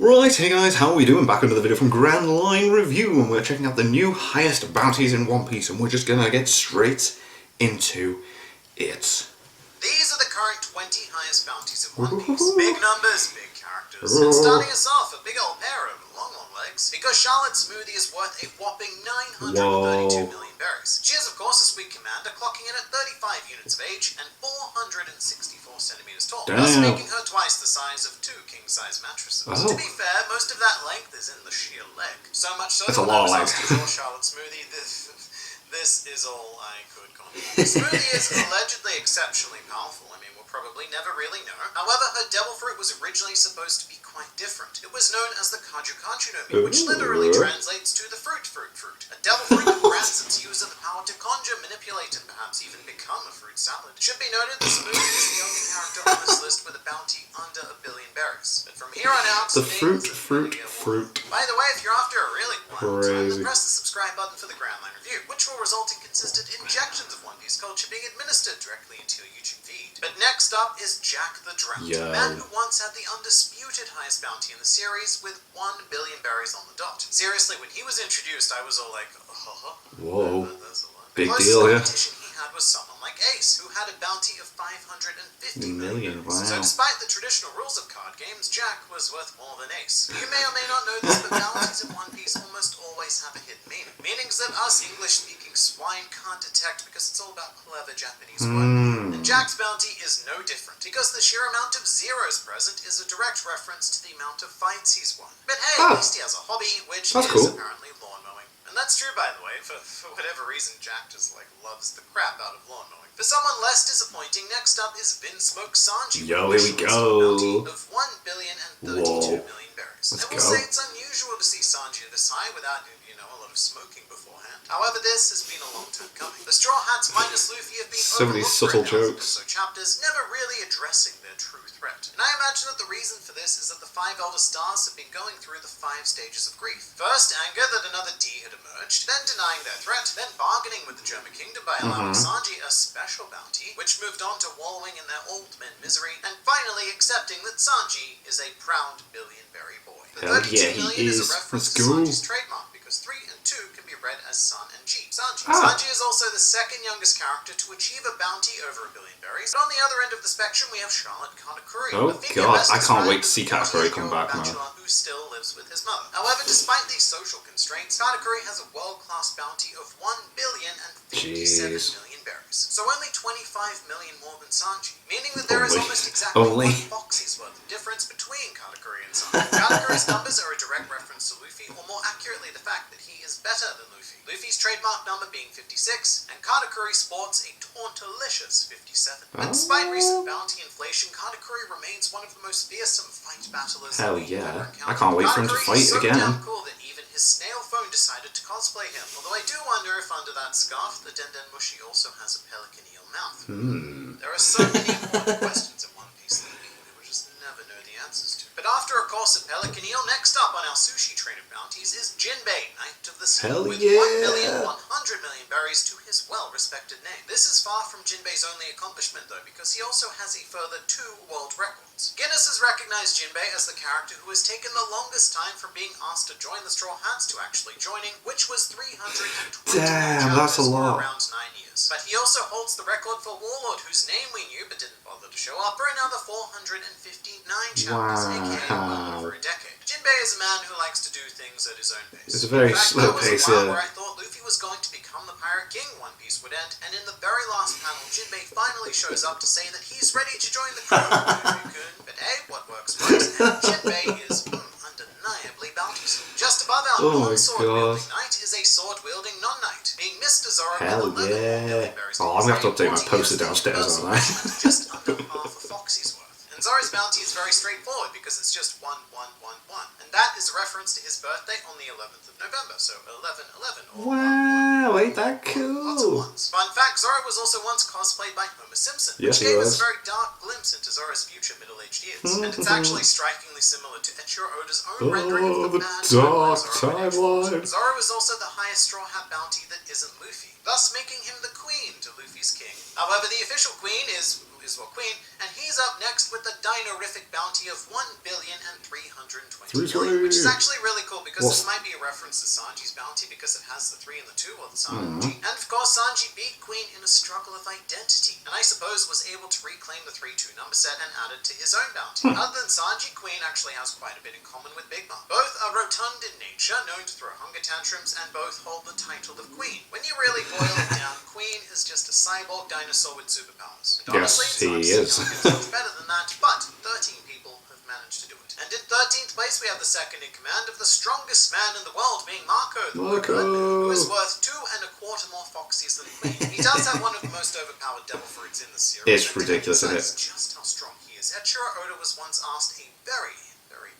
Right, hey guys, how are we doing? Back into the video from Grand Line Review, and we're checking out the new highest bounties in One Piece, and we're just gonna get straight into it. These are the current 20 highest bounties in One Piece. Big numbers, big characters. And starting us off, a big old pair of long legs, because Charlotte Smoothie is worth a whopping 932 million berries. She is, of course, a sweet commander, clocking in at 35 units of age and 464 centimeters tall, thus making her twice the size of two king-size mattresses. To be fair, most of that length is in the sheer leg. So much so that when I was asked to draw Charlotte Smoothie, this is all I could comprehend. Smoothie is allegedly exceptionally powerful. I mean, we'll probably never really know. However, her devil fruit was originally supposed to be quite different. It was known as the Kaju Kaju no Mi, which literally translates to the fruit. A devil fruit that grants its user the power to conjure, manipulate, and perhaps even become a fruit salad. It should be noted that Smoothie is the only character on this list with a bounty under 1 billion berries. But from here on out, the fruit. By the way, if you're after a really wild time, then press the subscribe button for the Grand Line Review, which will result in consistent injections of One Piece culture being administered directly into your YouTube feed. But next up is Jack the Drought, a man who once had the undisputed highest bounty in the series with 1 billion berries on the dot. Seriously, when he was introduced, I was all like, whoa, that's a lot. Big deal, yeah. He had was someone like Ace, who had a bounty of 550 million. Wow. So despite the traditional rules of card games, Jack was worth more than Ace. You may or may not know this, but bounties in One Piece almost always have a hidden meaning. Meanings that us English-speaking swine can't detect because it's all about clever Japanese word. And Jack's bounty is no different, because the sheer amount of zeros present is a direct reference to the amount of fights he's won. But hey, at least he has a hobby, which is apparently lawn mowing. And that's true, by the way. For whatever reason, Jack just, loves the crap out of lawn mowing. For someone less disappointing, next up is Vinsmoke Sanji. Yo, here we go. Of 1,032 million berries. I will say it's unusual to see Sanji this high without, a lot of smoking beforehand. However, this has been a long time coming. The Straw Hats minus Luffy have been so many subtle jokes. So chapters never really addressing their true threat. And I imagine that the reason for this is that the 5 Elder Stars have been going through the 5 stages of grief. First, anger that another D had emerged, then denying their threat, then bargaining with the German Kingdom by allowing Sanji a special bounty, which moved on to wallowing in their old men misery, and finally accepting that Sanji is a proud billion-berry boy. The 32 million is a reference to Sanji's trademark, because 3 and 2 can be read as Sun and G. Sanji. Sanji is also the second youngest character to achieve a bounty over 1 billion berries. But on the other end of the spectrum, we have Charlotte Katakuri. Oh god, I can't wait to see Katakuri come back, man. Who still lives with his mother. However, despite these social constraints, Katakuri has a world-class bounty of 1,057 million berries. So only 25 million more than Sanji, meaning that there is almost exactly 1 Foxy's worth of difference between Katakuri and Sanji. Katakuri's numbers are a direct reference to Luffy, or more accurately, the fact that he is better than Luffy. Luffy's trademark number being 56, and Katakuri sports a tauntalicious 57. But despite recent bounty inflation, Katakuri remains one of the most fearsome fight battlers. Hell yeah. I can't wait for him to fight again. Damn cool that even his snail phone decided to cosplay him. Although I do wonder if under that scarf, the Denden Mushi also has a pelican eel mouth. There are so many important questions in One Piece that we will just never know the answers to. But after, of course, a pelican eel, next up on our sushi train of bounties is Jinbei, Knight of the Sea, with 1,100,000,000 berries to his well-respected name. This is far from Jinbei's only accomplishment, though, because he also has a further 2 world records. Guinness has recognized Jinbei as the character who has taken the longest time from being asked to join the Straw Hats to actually joining, which was 320 that's a lot. Around 9 years. But he also holds the record for Warlord, whose name we knew but didn't bother to show up, for another 459 chapters, aka well over a decade. Jinbei is a man who likes to do things at his own pace. It's a very slow pace, where I thought Luffy was going to become the Pirate King One Piece would end, and in the very last panel, Jinbei finally shows up to say that he's ready to join the crew. But hey, what works works, and Jinbei is undeniably bounteous. Just above our non-sword-wielding knight is a sword-wielding non-knight, being Mr. Zoro with 11 million berries. Oh, I'm gonna have to update my poster downstairs, aren't I? Just under half a Foxy's worth. And Zoro's bounty is very straightforward because it's just 1, 1, 1, 1. And that is a reference to his birthday on the 11th of November, so 11/11 or wow, ain't that cool? Fun fact, Zoro was also once cosplayed by Homer Simpson, which gave us a very dark glimpse into Zoro's future middle-aged years. And it's actually strikingly similar to Eiichiro Oda's own rendering of the bad dark timeline. Zoro is also the highest Straw Hat bounty that isn't Luffy, thus making him the queen to Luffy's king. However, the official queen is as well queen, and he's up next with the dinorific bounty of 1,320,000,000, which is actually really cool because this might be a reference to Sanji's bounty because it has the 3 and the 2, or the Sanji. And of course, Sanji beat Queen in a struggle of identity, and I suppose was able to reclaim the 3-2 number set and add it to his own bounty. Other than Sanji, Queen actually has quite a bit in common with Big Mom. Both are rotund in nature, known to throw hunger tantrums, and both hold the title of Queen. When you really boil it down, Queen is just a cyborg dinosaur with superpowers. And honestly, yes, he is. It's better than that, but 13 people have managed to do it. And in 13th place, we have the second in command of the strongest man in the world, being Marco, the who is worth 2 1/4 more foxies than Queen. He does have one of the most overpowered devil fruits in the series. It's ridiculous, isn't it? Just how strong he is. Echiro Oda was once asked a very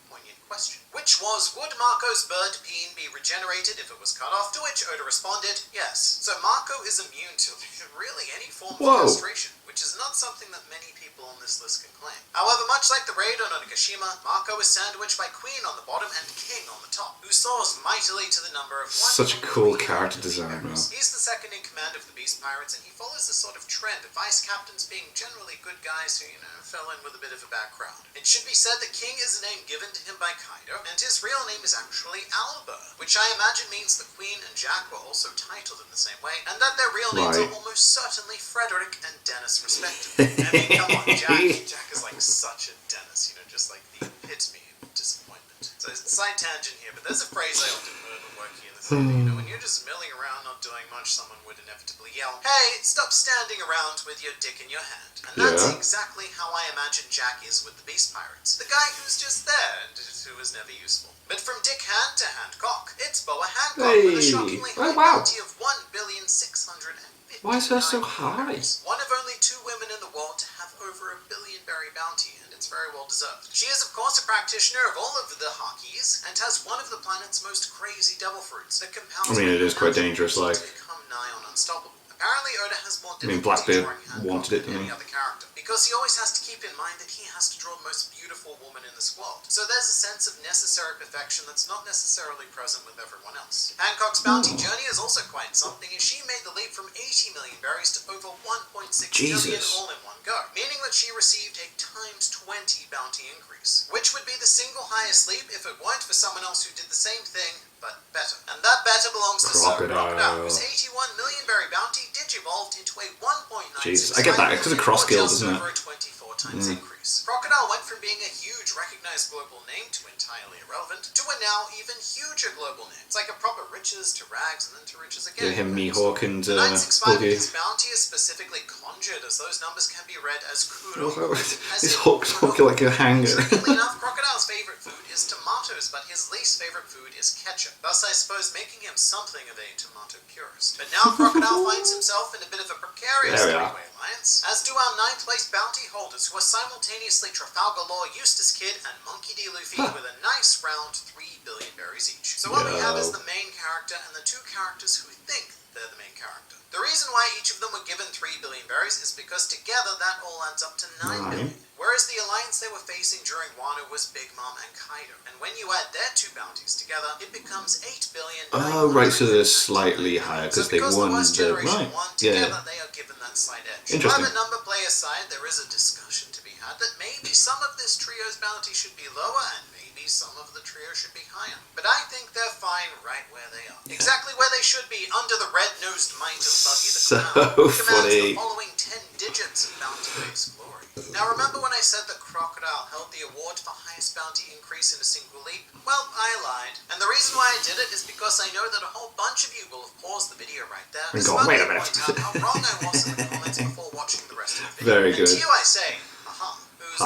poignant question, which was, would Marco's bird peen be regenerated if it was cut off? To which Oda responded, yes. So Marco is immune to really any form of castration, which is not something that many people on this list can claim. However, much like the raid on Onigashima, Marco is sandwiched by Queen on the bottom and King on the top, who soars mightily to the number of 1. Such a cool character design, man. He's the second in command of the Beast Pirates, and he follows the sort of trend of vice captains being generally good guys who, fell in with a bit of a bad crowd. It should be said that King is a name given to him by Kaido, and his real name is actually Albert, which I imagine means the Queen and Jack were also titled in the same way, and that their real names are almost certainly Frederick and Dennis respectively. I mean, come on, Jack is like such a Dennis, just like the epitome of disappointment. So it's a side tangent here, but there's a phrase I often heard when working in the city, when you're just milling around not doing much, someone would inevitably yell, hey, stop standing around with your dick in your hand. And that's exactly how I imagine Jack is with the Beast Pirates. The guy who's just there and who is never useful. But from Dick Hand to Handcock, it's Boa Hancock with a shockingly high bounty of 1,650,000,000. Why is that so high? One of only 2 women in the world to have over 1 billion berry bounty, and it's very well deserved. She is, of course, a practitioner of all of the Hakis, and has one of the planet's most crazy devil fruits that compounds. I mean, it is quite dangerous, like. To become nigh on unstoppable. Apparently, Oda has more difficulty Blackbeard drawing Hancock wanted it, than any other character, because he always has to keep in mind that he has to draw the most beautiful woman in this world. So there's a sense of necessary perfection that's not necessarily present with everyone else. Hancock's bounty journey is also quite something, as she made the leap from 80 million berries to over 1.6 million all in one go, meaning that she received a times 20 bounty increase, which would be the single highest leap if it weren't for someone else who did the same thing, but better. And that better belongs to Crocodile, whose 81 million berry bounty digivolved into a 1.96. Jesus, I get that, because of cross guild, isn't it? Over a 24 times increase. Crocodile went from being a huge recognized global name to entirely irrelevant, to a now even huger global name. It's like a proper riches to rags and then to riches again. Yeah, him, Mihawk, and 965 of his bounty is specifically conjured, as those numbers can be read as kuro. His Hawk's looking like a hanger. Interestingly enough, Crocodile's favorite food is tomatoes, but his least favorite food is ketchup. Thus, I suppose, making him something of a tomato purist. But now Crocodile finds himself in a bit of a precarious three-way alliance, as do our 9th place bounty holders, who are simultaneously Trafalgar Law, Eustace Kid, and Monkey D. Luffy, with a nice round 3 billion berries each. So what we have is the main character and the 2 characters who think they're the main character. The reason why each of them were given 3 billion berries is because together that all adds up to 9 billion. Whereas the alliance they were facing during Wano was Big Mom and Kaido. And when you add their 2 bounties together, it becomes 8 billion. Oh, right, so they're slightly higher because they won the... Right, together they are given that slight edge. Interesting. Private number play aside, there is a discussion to be had that maybe some of this trio's bounty should be lower and maybe some of the trio should be higher. But I think they're fine right where they are. Exactly where they should be, under the red-nosed might of Buggy the Clown, who commands the following 10 digits of bounty-based glory. Now remember when I said that Crocodile held the award for highest bounty increase in a single leap? Well, I lied. And the reason why I did it is because I know that a whole bunch of you will have paused the video right there. And gone, wait a minute. Point out how wrong I was in the comments before watching the rest of the video. Very good. And to you I say, haha, who's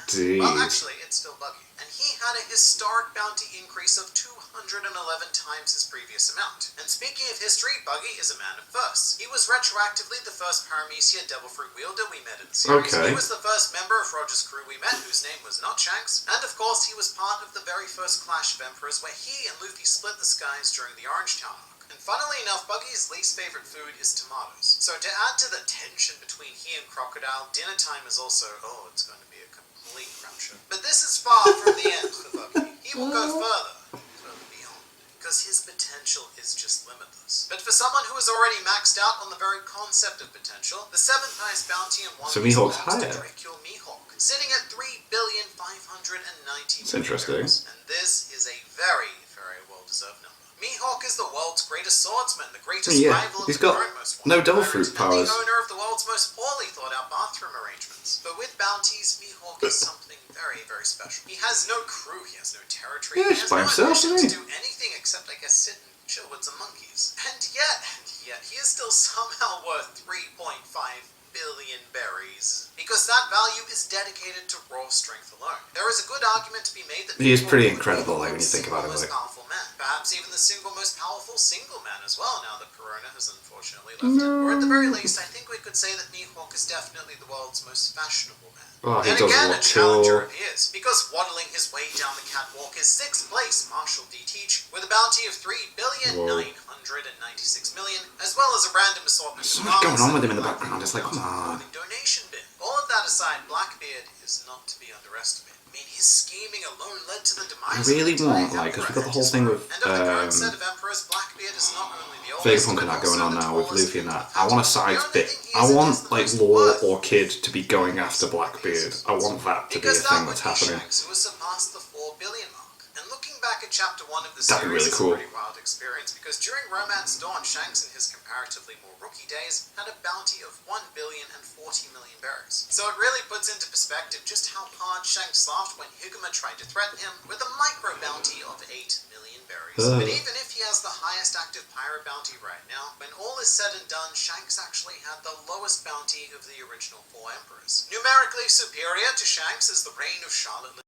indeed. Well, actually, it's still Buggy. And he had a historic bounty increase of 211 times his previous amount. And speaking of history, Buggy is a man of firsts. He was retroactively the first Paramecia Devil Fruit wielder we met in the series. Okay. He was the first member of Roger's crew we met, whose name was not Shanks. And of course, he was part of the very first Clash of Emperors, where he and Luffy split the skies during the Orangetown arc. And funnily enough, Buggy's least favorite food is tomatoes. So to add to the tension between he and Crocodile, dinner time is also, it's going to be a complete crapshoot. But this is far from the end for Buggy. He will go further beyond. because his potential is just limitless. But for someone who is already maxed out on the very concept of potential, the 7th highest bounty in One So Piece Mihawk's belongs to higher. Dracula Mihawk, sitting at 3,590,000,000 It's interesting. berries, and this is a very, very well-deserved number. Mihawk is the world's greatest swordsman, the greatest rival of he's the got current most no wanted devil pirate, fruit powers. and the owner of the world's most poorly thought-out bathroom arrangements. But with bounties, Mihawk is something very, very special. He has no crew, he has no territory, Yeah, he he's has by no himself, ambition isn't to he? do anything except, I guess, sit and chill with some monkeys. And yet, he is still somehow worth 3.5 billion berries, because that value is dedicated to raw strength alone. There is a good argument to be made that He is Mihawk pretty would be incredible, the like, when you think about it, most like- powerful man, perhaps even the single most powerful single man as well, now that Corona has unfortunately left him. Or at the very least, I think we could say that Mihawk is definitely the world's most fashionable man. Oh, he And does again, a look challenger cool. it is, because waddling his way down the catwalk is 6th place Marshall D. Teach, with a bounty of 3,996,000,000, as well as a random assortment So of much going garments on with and him in the a background, it's like, come on. donation bin. All of that aside, Blackbeard is not to be underestimated. I mean, his scheming alone led to the demise I of really the entire want, like, because we've got the Emperor whole and thing his with, crew. And of the current set of emperors, Blackbeard is not only the oldest, Vegapunk and but that going also on the now with tallest Luffy and and that. the I want a fattest. side The only bit. thing he I isn't want is the like most Law worth. or Kid to be going after Blackbeard. I want that to be a Because that thing would that's be happening. Shanks, who has surpassed the 4 billion mark. And looking back at chapter 1 of the That'd be series really is cool. a pretty wild experience, because during Romance Dawn, Shanks in his comparatively more rookie days had a bounty of 1,040,000,000 berries. So it really puts into perspective just how hard Shanks laughed when Higuma tried to threaten him with a micro bounty of 8 million berries. But even if he has the highest active pirate bounty right now, when all is said and done, Shanks actually had the lowest bounty of the original 4 emperors. Numerically superior to Shanks is the reign of Charlotte Lynn,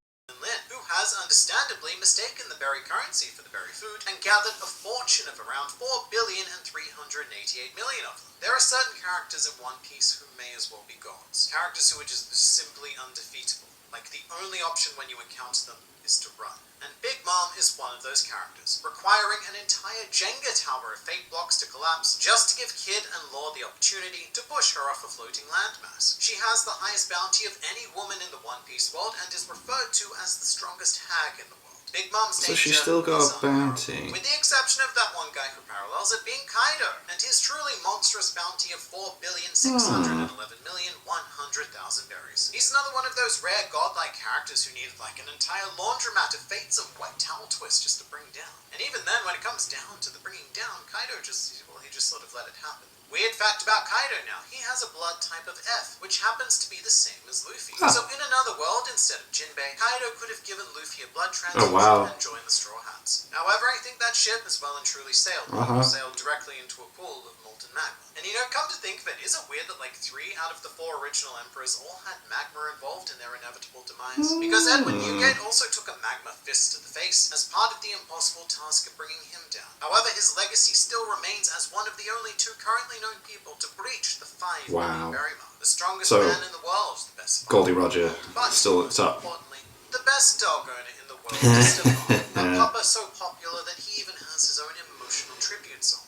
who has understandably mistaken the berry currency for the berry food and gathered a fortune of around 4,388,000,000 of them. There are certain characters in One Piece who may as well be gods. Characters who are just simply undefeatable. Like, the only option when you encounter them is to run. And Big Mom is one of those characters, requiring an entire Jenga tower of fate blocks to collapse just to give Kid and Law the opportunity to push her off a floating landmass. She has the highest bounty of any woman in the One Piece world and is referred to as the strongest hag in the world. Big Mom's So she's danger still got is a bounty. unparalleled, with the exception of that one guy who parallels it being Kaido, and his truly monstrous bounty of 4,611,100,000 berries. He's another one of those rare godlike characters who needed like an entire laundromat of fates of white towel twists just to bring down. And even then, when it comes down to the bringing down, Kaido just sort of let it happen. Weird fact about Kaido now, he has a blood type of F, which happens to be the same as Luffy. So in another world, instead of Jinbei, Kaido could have given Luffy a blood transfusion and joined the Straw Hats. However, I think that ship has well and truly sailed. Sailed directly into a pool of molten magma. And you know, come to think of it, isn't it weird that like 3 out of the 4 original emperors all had magma involved in their inevitable demise? Because Edward Newgate also took a magma fist to the face as part of the impossible task of bringing him down. However, his legacy still remains as one of the only 2 currently known people to breach the 5 million berry mark. The strongest man in the world, the best Goldie Roger but still at the top. importantly, the best dog owner in the world is still on. A pupper so popular that he even has his own emotional tribute song.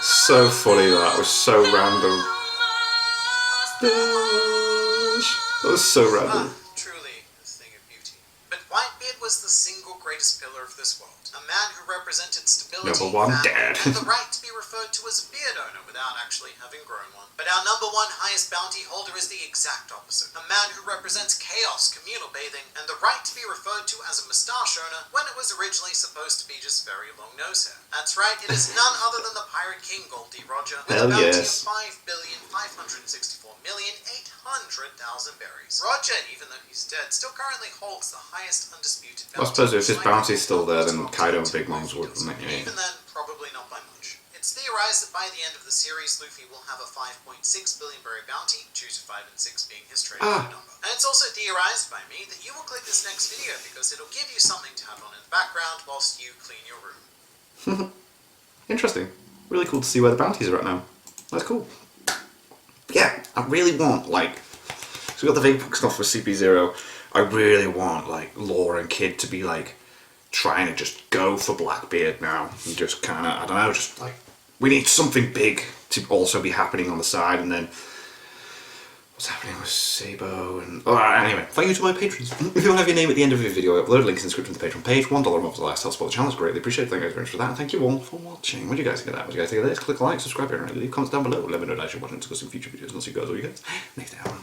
So funny, that was so random. That was so random. Truly a thing of beauty. But Whitebeard was the single greatest pillar of this world. A man who represented stability, Number one, family, dad. and the right to be referred to as a beard owner without actually having grown one. But our number 1 highest bounty holder is the exact opposite. A man who represents chaos, communal bathing, and the right to be referred to as a moustache owner when it was originally supposed to be just very long nose hair. That's right, it is none other than the Pirate King Goldie Roger, with a bounty of 5,564,800,000 berries. Roger, even though he's dead, still currently holds the highest undisputed bounty. I suppose if his bounty's still there, then Kaido and Big Mom's would, wouldn't it? Even then, probably not by much. It's theorized that by the end of the series, Luffy will have a 5.6 billion berry bounty, due to 5 and 6 being his trademark number. And it's also theorized by me that you will click this next video because it'll give you something to have on in the background whilst you clean your room. Interesting. Really cool to see where the bounties are at now. That's cool. Yeah, I really want, like... So we got the Vegapunk stuff with CP0. I really want, like, Law and Kid to be, like, trying to just go for Blackbeard now. And just kind of, I don't know, just, like... We need something big to also be happening on the side, and then... what's happening with Sabo and... anyway, thank you to my patrons. If you want to have your name at the end of your video, I upload links in the description to the Patreon page. $1 a month for the last help support the channel. It's greatly appreciated. Thank you guys very much for that. And thank you all for watching. What do you guys think of that? What do you guys think of this? Click like, subscribe, and leave comments down below. Let me know that you're watching, discussing future videos. And I'll see you guys all you guys next time.